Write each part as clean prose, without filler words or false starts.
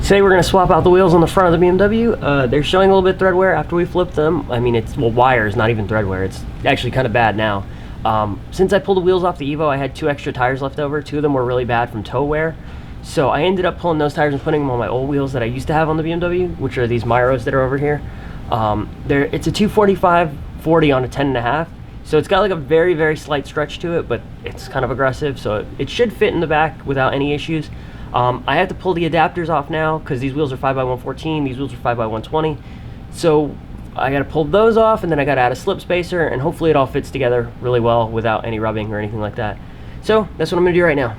Today we're going to swap out the wheels on the front of the BMW. They're showing a little bit thread wear after we flipped them. I mean, it's, well, wires, not even thread wear. It's actually kind of bad now. Since I pulled the wheels off the Evo, I had 2 extra tires left over. 2 of them were really bad from toe wear. So I ended up pulling those tires and putting them on my old wheels that I used to have on the BMW, which are these Miros that are over here. It's a 245/40 on a 10.5. So it's got like a very, very slight stretch to it, but it's kind of aggressive. So it should fit in the back without any issues. I have to pull the adapters off now because these wheels are 5x114, these wheels are 5x120. So I got to pull those off, and then I got to add a slip spacer, and hopefully it all fits together really well without any rubbing or anything like that. So that's what I'm going to do right now.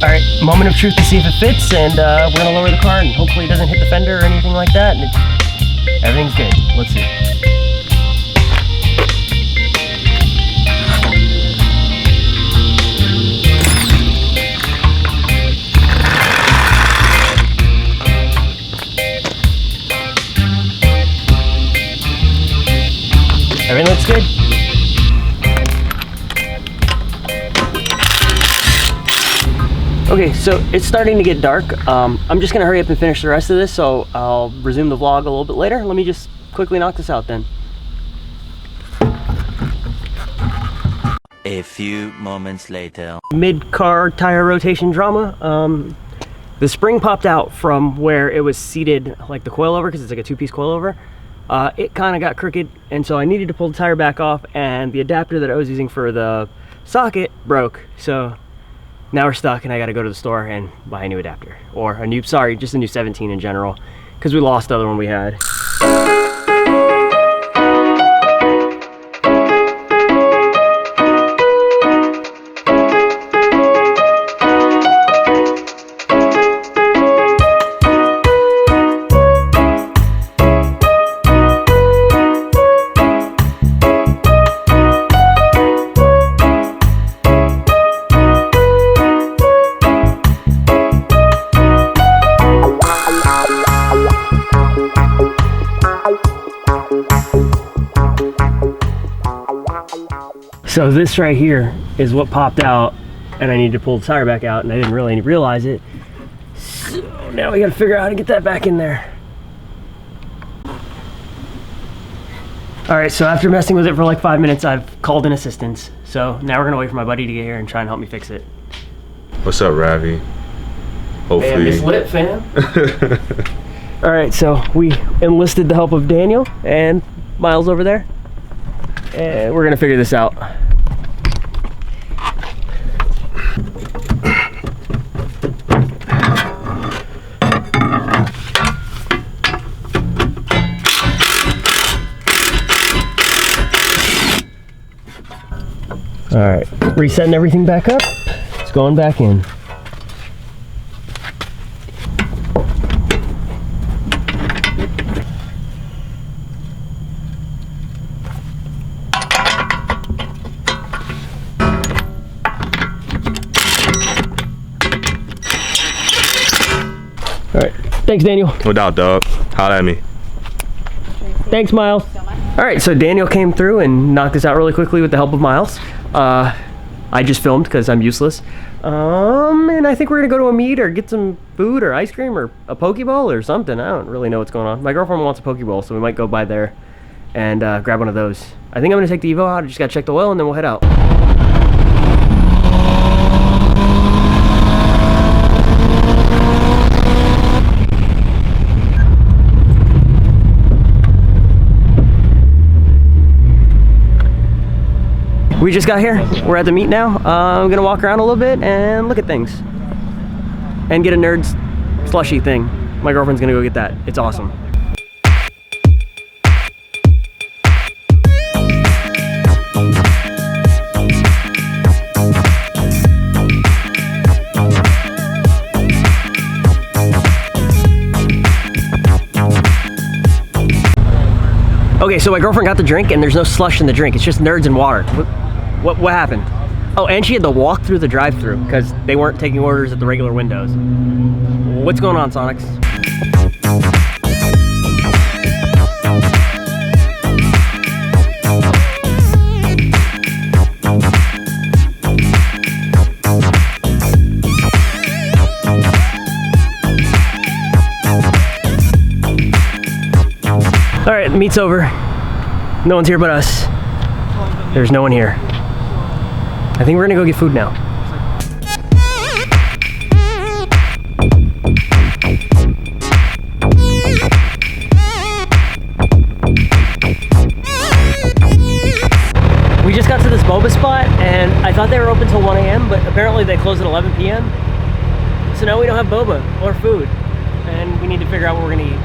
Alright, moment of truth to see if it fits, and we're going to lower the car and hopefully it doesn't hit the fender or anything like that, and everything's good. Let's see. Everything looks good. Okay, so it's starting to get dark. I'm just gonna hurry up and finish the rest of this, so I'll resume the vlog a little bit later. Let me just quickly knock this out then. A few moments later. Mid-car tire rotation drama. The spring popped out from where it was seated, like the coilover, because it's like a 2-piece coilover. It kind of got crooked, and so I needed to pull the tire back off, and the adapter that I was using for the socket broke. So now we're stuck, and I got to go to the store and buy a new adapter, or a new, sorry, just a new 17 in general, because we lost the other one we had. So this right here is what popped out, and I need to pull the tire back out, and I didn't really realize it. So now we gotta figure out how to get that back in there. All right, so after messing with it for like 5 minutes, I've called in assistance. So now we're gonna wait for my buddy to get here and try and help me fix it. What's up, Ravi? Hopefully. Man, it's lit, fam. All right, so we enlisted the help of Daniel and Miles over there, and we're gonna figure this out. All right, resetting everything back up. It's going back in. All right, thanks, Daniel. No doubt, dog. Holla at me. Thanks, Miles. All right, so Daniel came through and knocked this out really quickly with the help of Miles. I just filmed because I'm useless. And I think we're gonna go to a meet or get some food or ice cream or a Pokeball or something. I don't really know what's going on. My girlfriend wants a Pokeball, so we might go by there and grab one of those. I think I'm gonna take the Evo out. I just gotta check the oil and then we'll head out. We just got here. We're at the meet now. I'm gonna walk around a little bit and look at things and get a Nerds slushy thing. My girlfriend's gonna go get that. It's awesome. Okay, so my girlfriend got the drink, and there's no slush in the drink. It's just nerds and water. What happened? Oh, and she had to walk through the drive-thru because they weren't taking orders at the regular windows. What's going on, Sonics? All right, the meet's over. No one's here but us. There's no one here. I think we're gonna go get food now. We just got to this Boba spot, and I thought they were open till 1 a.m., but apparently they close at 11 p.m. So now we don't have Boba or food, and we need to figure out what we're gonna eat.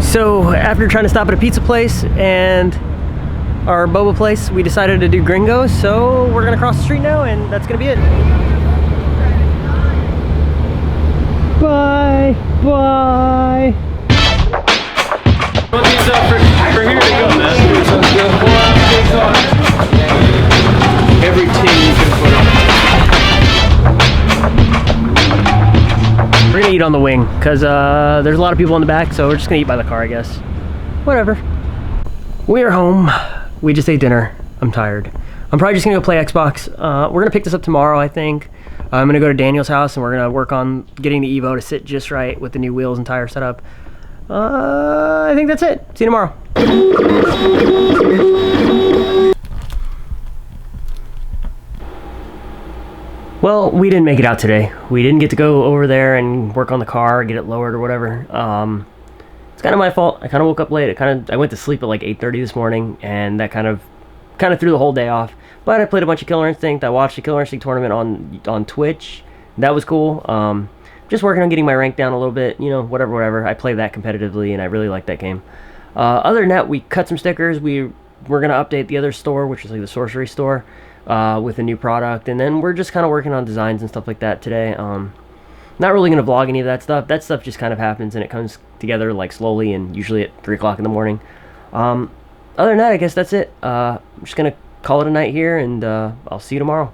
So after trying to stop at a pizza place and our Boba place, we decided to do Gringos, so we're gonna cross the street now, and that's gonna be it. Bye, bye. For here to go, man. Every team you can put on. We're gonna eat on the wing, because there's a lot of people in the back, so we're just gonna eat by the car, I guess. Whatever. We are home. We just ate dinner. I'm tired. I'm probably just gonna go play Xbox. We're gonna pick this up tomorrow, I think. I'm gonna go to Daniel's house, and we're gonna work on getting the Evo to sit just right with the new wheels and tire setup. I think that's it. See you tomorrow. Well, we didn't make it out today. We didn't get to go over there and work on the car, get it lowered or whatever. It's kind of my fault. I kind of woke up late. I went to sleep at like 8:30 this morning, and that kind of threw the whole day off. But I played a bunch of Killer Instinct. I watched the Killer Instinct tournament on Twitch. That was cool. Just working on getting my rank down a little bit. You know, whatever. I play that competitively, and I really like that game. Other than that, we cut some stickers. We're gonna update the other store, which is like the sorcery store, with a new product, and then we're just kind of working on designs and stuff like that today. Not really gonna vlog any of that stuff. That stuff just kind of happens, and it comes together like slowly, and usually at 3 o'clock in the morning. Other than that, I guess that's it. I'm just gonna call it a night here, and I'll see you tomorrow.